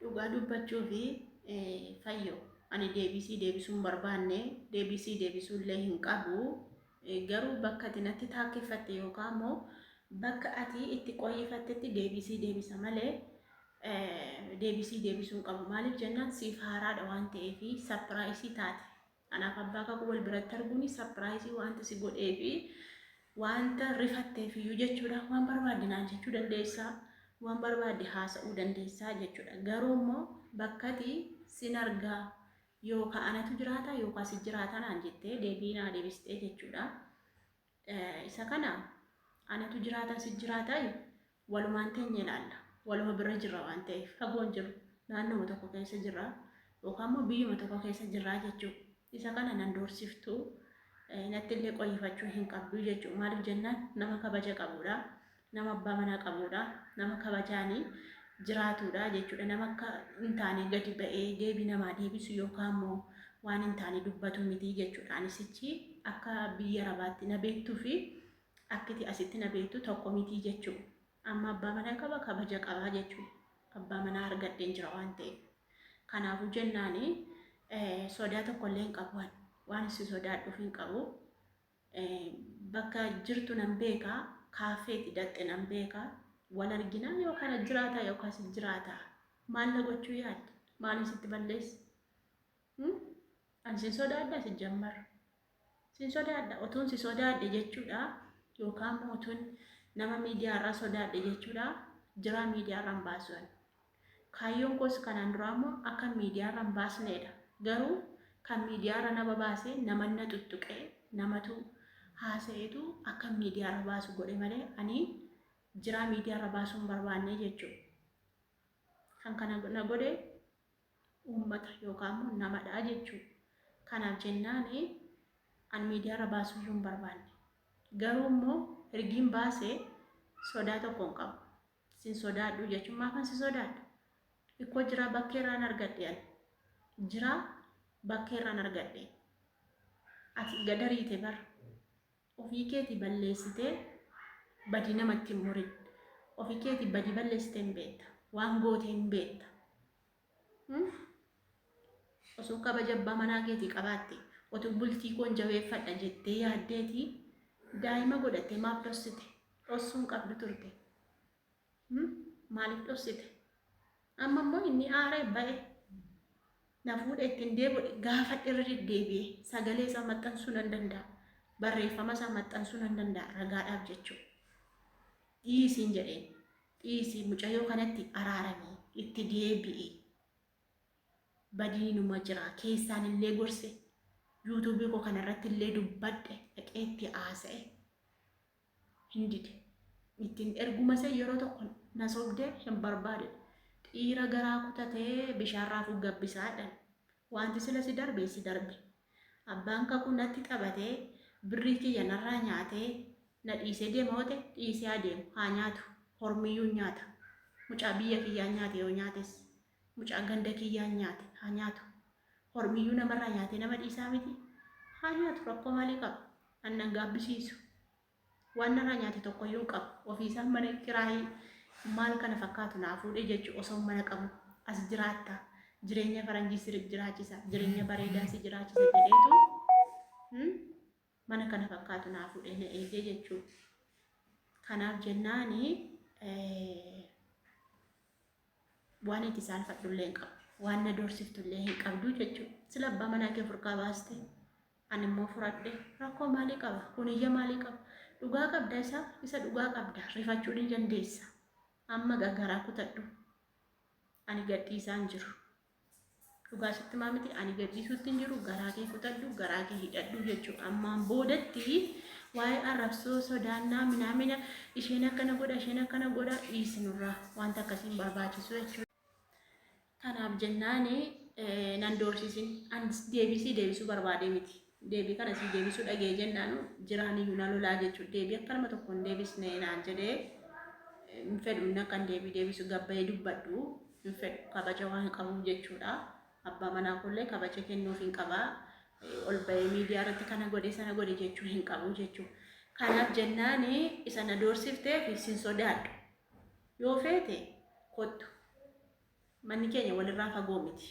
dhugaa dubbachuu fi fayyoo ani deebisuun barbaanne deebisuullee hin qabu. Garuu bakka ati natti taakkeeffatte yookaan immoo bakka ati itti qoyyifattetti deebisa malee deebisuun qabu. Maaliif jennaan siif haaraadha waan ta'eef sapiraayisii taate. Anaaf abbaa kakuu wal biratti arguun sapiraayisii wanta si godhee fi wanta rifatteef iyyuu jechuudha. Waan barbaadde naan jechuu dandeessaa. Waan barbaadde haasa'uu dandeessaa jechuudha. Garuu immoo bakkati sin argaa yookaan anatu jiraata yookaan si jiraata naan jettee deebii naa deebistee jechuudha. Isa kana anatu jiraata si jiraata walumaan teenye ilaalla. Waluma bira jirra waan ta'eef fagoon jiru naannoo tokko keessa jirra yookaan immoo biyyuma tokko keessa jirra jechuudha. Isa kana nan doorsiftu natti illee qoyyifachuu hin qabdu jechuudha. Maaliif jennaan nama kabaja qabudha. Nama abbaa manaa qabudha. Nama kabajaanii jiraatudha jechuudha. Nama akka hin taane gadi ba'ee deebii namaa deebisu yookaan immoo waan hin taane dubbatu miti jechuudha. Anisichi akka biyya arabaatti na beektuu fi akkiti asitti na beektu tokko miti jechuudha. Amma abbaa manaa qaba kabaja qaba jechuudha. Abbaa manaa argadheen jira waan ta'eef. Kanaafuu jennaani sodaa tokkollee hin qabu. Waan isin sodaadhuuf hin qabu. Bakka jirtu nan beekaa. Kaafeetti dhatte nan beekaa. Wal arginaa yookaan jiraata yookaan si jiraata. Maal na gochuu yaadda? Maaliin sitti balleessa? Ani sin sodaadha si jammara. Sin sodaadha. Otuun si sodaadhe jechuudha. Yookaan immoo otuun nama miidiyaarraa sodaadhe jechuudha. Jiraa miidiyaarraa hin baasuun. Kaayyoon koos kanaan duraa immoo akka miidiyaarraa hin baasnedha. Garuu kan miidiyaarraa nama baasee nama na tuttuqee namatu haasa'eetu akka miidiyaarraa baasu godhe malee ani jiraa miidiyaarraa baasuu hin barbaanne jechuudha. Kan kana na godhe uummata yookaan immoo namadha jechuudha. Kanaaf jennaan ani miidiyaarraa baasuu hin barbaanne. Garuu immoo ergiin baasee sodaa tokko hin qabu. Sin sodaadhu jechuun maafan si sodaadha? Ikkoo jiraa bakkeerraan argadhe ani. Jiraa bakkeerraan argadhe. Ati gadariite bara. Ofii keetii balleessitee badii namatti hin murin. Ofii keetii badii balleessitee hin beekta. Waan gootee hin beekta. Osoo kabaja abbaa manaa keetii qabaatte otoo bultii koon jabeeffadha jettee yaaddeetii daa'ima godhattee maaf dhossite? Dhossuun qabdu turte. Maaliif dhossite? Amma immoo inni aaree ba'e na fuudhee ittiin deebi'e gaafa irra deddeebi'ee sagalee isaa maxxansuu nan danda'a. Barreeffama isaa maxxansuu nan danda'a ragaadhaaf jechuudha. Dhiisiin jedheen dhiisii mucayyoo kanatti araaramee itti deebi'e. Badiinuma jira keessaan illee gorse yuutuubii koo kanarratti illee dubbadhe dhaqee itti haasa'e hin dide. Ittiin erguma isaa yeroo tokko na sobdee hin barbaade. Dhiira garaa kutatee bishaan raafuu gabbisaadhaan wanti sila si darbe si darbe. Abbaan kakuu natti qabatee birrii kiyya narraa nyaatee na dhiisee deemoote dhiisee adeemu haa nyaatu. Hormiyyuu nyaata. Mucaa biyya kiyyaa nyaate yoo nyaates mucaa ganda kiyyaa nyaate haa nyaatu. Hormiyyuu namarraa nyaatee nama dhiisaa miti haa nyaatu. Rakkoo maalii qaba? Annan gaabbisiisu. Waan narraa nyaate tokkoyyuu qabu. Ofiisaan mana kiraayii maal kana fakkaatu naa fuudhee jechuun osoo mana qabu as jiraatta. Jireenya faranjii si jiraachisa. Jireenya bareedaa si jiraachisa jedheetu mana kana fakkaatu naa fuudhee na eegee jechuudha. Kanaaf jennaani waan itti saalfadhullee hin qabu. Waan na doorsiftuullee hin qabdu jechuudha. Sila abbaa manaa kee furkaa baaste ani immoo furadhe rakkoo maalii qaba? Kuniyya maalii qaba? Dhugaa qabda isa dhugaa qabda. Rifachuu ni dandeessa. Amma garaa kutadhu. Ani gadhiisaa hin jiru. Dhugaa sitti maamiti ani gadhiisuutti hin jiru. Garaa kee kutadhu, garaa kee hidhadhu jechuudha. Ammaan boodatti waa'ee arrabsoo sodaannaa minaamina isheen akkana godha dhiisinurraa wanta akkasiin barbaachisu jechuudha. Kanaaf jennaani nan doorsisin deebisuu barbaade miti. Deebii kana si deebisuu dhagee jennaanu jiraaniyyuu na lolaa jechuudha. Deebii akka nama tokko hin deebisne naan jedhee hin fedhu inni akka hin deebisu gabbayee dubbadhu hin fedhu kabaja waan qabuuf jechuudha. Abbaa manaa kullee kabaja kennuuf hin qabaa. Ol bahee miidiyaa irratti kana godhe sana godhe jechuu hin qabu jechuudha. Kanaaf jennaani isa na doorsiftee fi sin sodaadhu. Yoo feete kottu manni keenya walirraa fagoo miti.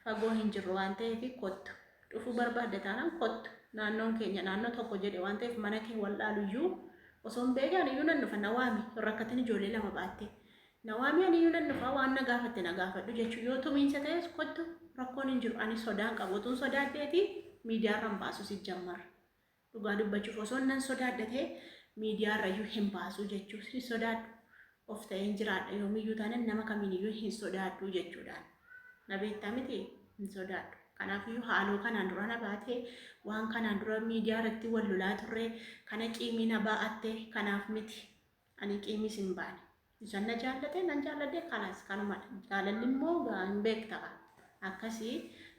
Fagoo hin jirru waan ta'eef kottu. Dhufuu barbaadde taanaan kottu. Naannoon keenya naannoo tokko jedhe waan ta'eef mana kee wal dhaaluyyuu osoo hin beekaan iyyuu nan dhufa nawaami rakkatin ijoollee lama baatte. Nawaami ani iyyuu nan dhufa waan na gaafatte na gaafadhu jechuudha. Yoo tumiinsa ta'es kottu rakkoon hin jiru. Ani sodaan qabu. Otuun sodaaddeeti miidiyaarraan baasu si jammar. Dhugaa dubbachuuf osoo nan sodaaddatee miidiyaarra iyyuu hin baasu jechuudha. Hin sodaadhu. Of ta'een jiraadha yoomiyyuu taanaan nama kamiiniyyuu hin sodaadhu jechuudha. Na beektaa miti hin sodaadhu. Kanaafiyyuu haaloo kanaan dura na baatee waan kanaan dura miidiyaa irratti wal lolaa turre kana qiimii na baa'atte kanaaf miti. Ani qiimiis hin baane. Isaan na jaallate nan jaalladhe kanaas kanuma jaalalli immoo hin beekta akkasii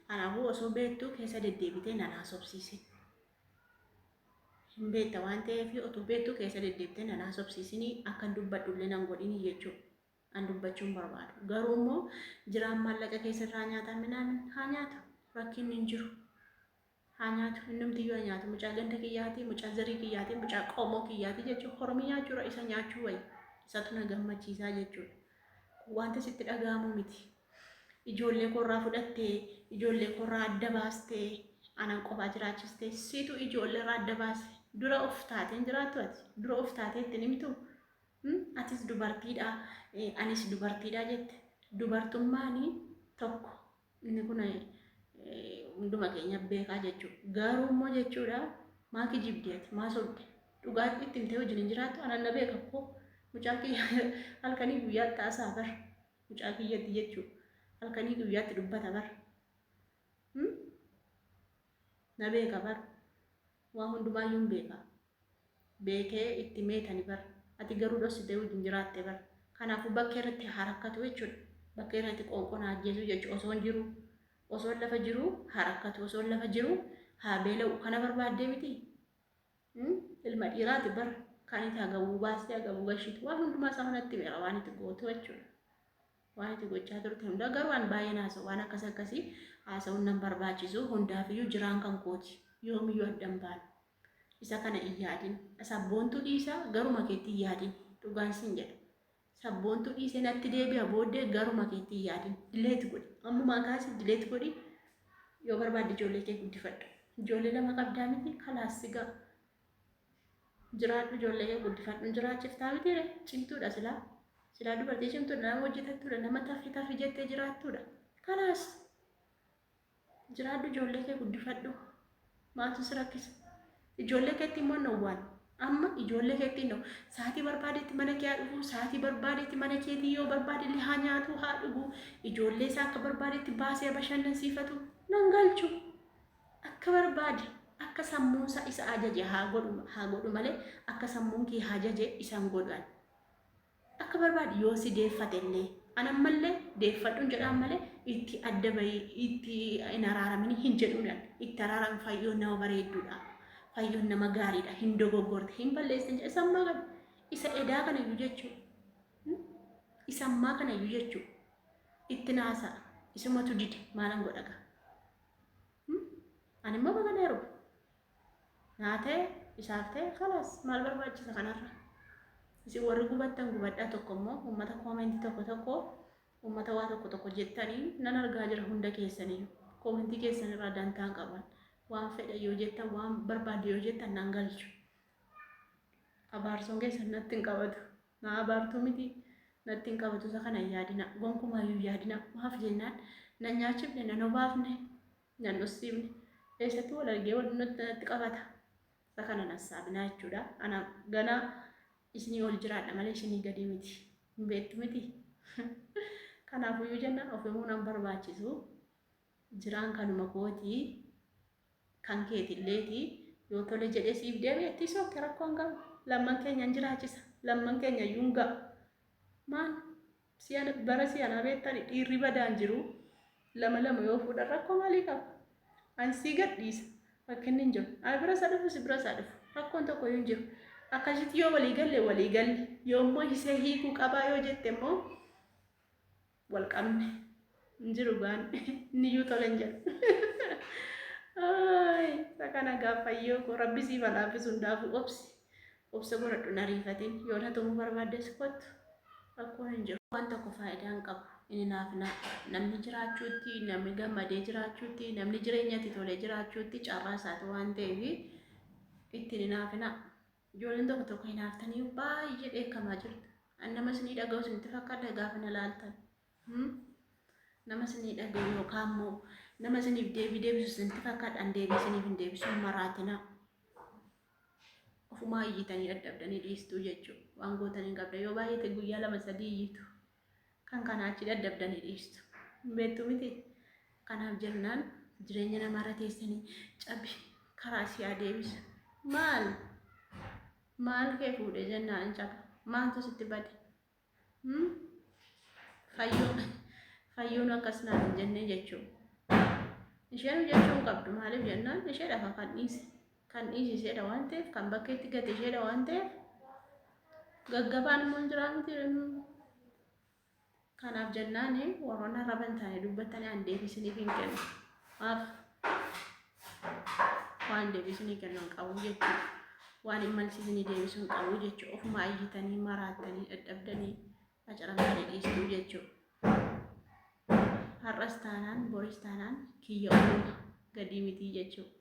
kanaafuu osoo beektuu keessa deddeebitee nan haasofsiisin. Hin beekta waan ta'eef otoo beektuu keessa deddeebitee nan haasofsiisinii akka dubbadhullee nan godhini jechuudha. An dubbachuun barbaadu. Garuu immoo jiraan maallaqa keessarraa nyaataa minaamin haa nyaatu. Rakkinni hin jiru. Haa nyaatu. Innumtiyyuu haa nyaatu. Mucaa ganda kiyyaati, mucaa zarii kiyyaati, mucaa qomoo kiyyaati jechuudha. Horomii nyaachuudha isa nyaachuu wayi. Isatu na gammachiisaa jechuudha. Wanta sitti dhaga'amu miti. Ijoollee korraa fudhattee, ijoollee korraa adda baastee, anan qofaa jiraachistee, siitu ijoollee irraa adda baase. Dura of taateen jiraattu ati. Dura of taatee itti nimtu. Atis dubartiidha, anis dubartiidha jette. Dubartummaanii tokko. Inni kun hunduma keenya beekaa jechuudha. Garuu immoo jechuudha maa kijibdeeti, maa sobde. Dhugaatti itti himtee wajjin hin jiraattu anan na beeka koo. Mucaa kiyya halkanii guyyaatti taasaa bar. Mucaa kiyyatti jechuudha. Halkanii guyyaatti dubbata bar. Na beeka bar. Waa hundumaayyuu hin beeka. Beekee itti meetani bar. Ati garuu dhoksitee wajjin jiraatte bar. Kanaafuu bakka irratti harakkatu jechuudha. Bakka irratti qoonqoon ajjeesuu jechuudha. Osoo hin jiru, osoo lafa jiru harakkatu, osoo lafa jiru haa beela'u. Kana barbaaddee miti. Ilma dhiiraati bar. Kan itti hagabuu baastee hagabuu gashitu waan hundumaa isaa kanatti beera waan itti gootu jechuudha. Waan itti gochaa turte hunda garuu waan baay'een haasa'u waan akkasii haasa'uun nan barbaachisu hundaafiyyuu jiraan kan kooti yoomiyyuu addan baanu. Isa kana hin yaadin. Sabboontuu dhiisaa garuma keetti hin yaadin. Dhugaan sin jedha. Sabboontuu dhiisee natti deebi'a booddee garuma keetti hin yaadin. Dileeti godhi. Ammumaa kaasii dileeti godhi. Yoo barbaadde ijoollee kee guddifadhu. Ijoollee lama qabdaa miti kalaas sigaa. Jiraadhu ijoollee kee guddifadhu jiraachiftaa miti cimtuudha silaa. Silaa dubartii cimtuudha nama hojjetattuudha nama taffi jettee jiraattuudha. Kalaas jiraadhu ijoollee kee guddifadhu. Maaltu si rakkisa? Ijoollee keetti immoo nawwaan. Amma ijoollee keetti nawu. Sa'aatii barbaadetti mana kee haa dhufu. Sa'aatii barbaadetti mana keetii yoo barbaade haa nyaatu haa dhugu. Ijoollee isaa akka barbaadetti baasee bashannansiifatu nan galchu. Akka barbaade. Akka sammuunsa isa ajaje haa godhu malee akka sammuun kee ajaje isaan godhan. Akka barbaade yoo si deeffate illee anan mallee deeffadhuun jedhaan malee itti adda bahii itti hin araaramin hin jedhuudhaan itti araaran fayyoon nama bareedduudha. Fayyoon nama gaariidha. Hin dogoggorte hin balleessan jedha sammaa qabu. Isa edaa kana iyyuu jechuudha. Isa ammaa kana iyyuu jechuudha. Itti naasaa isumatu dide maalan godhaga. Ani immoo baga dheeru. Naatee isaaf ta'e kalaas maal barbaachisa kanarra. Isin warri gubattan gubadhaa tokko immoo uummata koomentii tokko uummata waa tokko jettanii nan argaa jira hunda keessanii. Koomentii keessan irraa dantaan qaban. Waan fedha yoo jettan waan barbaade yoo jettan nan galchu. Abaarsoon keessan natti hin qabatu. Na abaartuu miti natti hin qabatu isa kana yaadina. Gonkumaayyuu yaadina. Maaf jennaan nan nyaachifne nan obaafne nan dhussiifne. Eessatti wal argee wal natti qabata. Isa kana nassaabinaa jechuudha. Ana ganaa isinii ol jiraadha malee isinii gadi miti. Hin beektu miti. Kanaafuyyuu jennaan ofimuu nan barbaachisu. Jiraan kanuma kootii kan keetilleeti yoo tole jedhee siif deebi'etti sookke rakkoon qabu. Lamman keenya hin jiraachisa. Lamman keenya iyyuu hin ga'a. Maal bara si'anaa beektani dhiirri badaan jiru lama yoo fuudhan rakkoo maalii qaba? Ani sii gadhiisa. Rakkinni hin jiru. Ani bira isaa dhufu si bira isaa dhufu. Rakkoon tokko hin jiru. Akkasitti yoo walii galle yoo immoo isee hiikuu qabaa yoo jette immoo wal qabne hin jiru gaan inni iyyuu tole hin jedhu. Isa kana gaaffayyoo rabbi siif alaafisu hundaafu obsa godhadhu na riifatiin yoo na tumuu barbaaddes kottu rakkoon hin jiru. waan tokko faayidaa hin qabu. Inni naaf namni jiraachuutti, namni gammadee jiraachuutti, namni jireenyatti tolee jiraachuutti carraa isaati waan ta'eef ittiin naafina. Ijoolleen tokko tokko hinaaftanii baay'ee dheekkamaa jirtu. Nama isinii dhaga'u isinitti fakkaata gaafa na laaltan. Nama isinii dhaga'u yookaan immoo nama isiniif deebisu isinitti fakkaata an deebii isiniif hin deebisuun maraatina. Ofumaa iyyitanii dadhabdanii dhiistuu jechuudha. Waan gootanii hin qabda yoo baay'ate guyyaa 2-3 iyyitu. Kan kanaa achi dadhabdanii dhiistu. Beektu miti. Kanaaf jennaan jireenya namaarra teessanii cabbi karaa siyaa deebisa. Maal kee fuudhee jennaan caba. Maaltu sitti bade? Fayyoon akkas naan hin jenne jechuudha. Isheen jechuun qabdu maaliif jennaan ishee dhafa kan dhiise. Kan dhiisiseedha waan ta'eef kan bakkeetti gate isheedha waan ta'eef gaggabaan immoo hin jiraa miti. Kanaaf jennaan warroonni arraban taane dubbatanii aan deebisanii hin kennu. Waan deebisanii kennu hin qabu jechuudha. Waan hin malsiisanii deebisuu hin qabu jechuudha. Ofumaa iyyitanii maraattanii dadhabdanii facaramanii dhiistuu jechuudha. Har'as taanaan boris taanaan kiyya ooluma gadi miti jechuudha.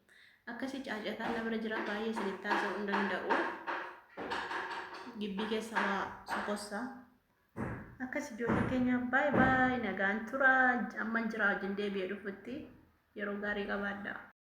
Akkasii caacataan nama bira jira baay'ee isinitti haasa'uu hin danda'u. Gibbii keessa waa sokossaa. Akkas ijoollee keenya baay'ee nagaan tura. Amma jira wajjin deebi'ee dhufutti yeroo gaarii qabaadha.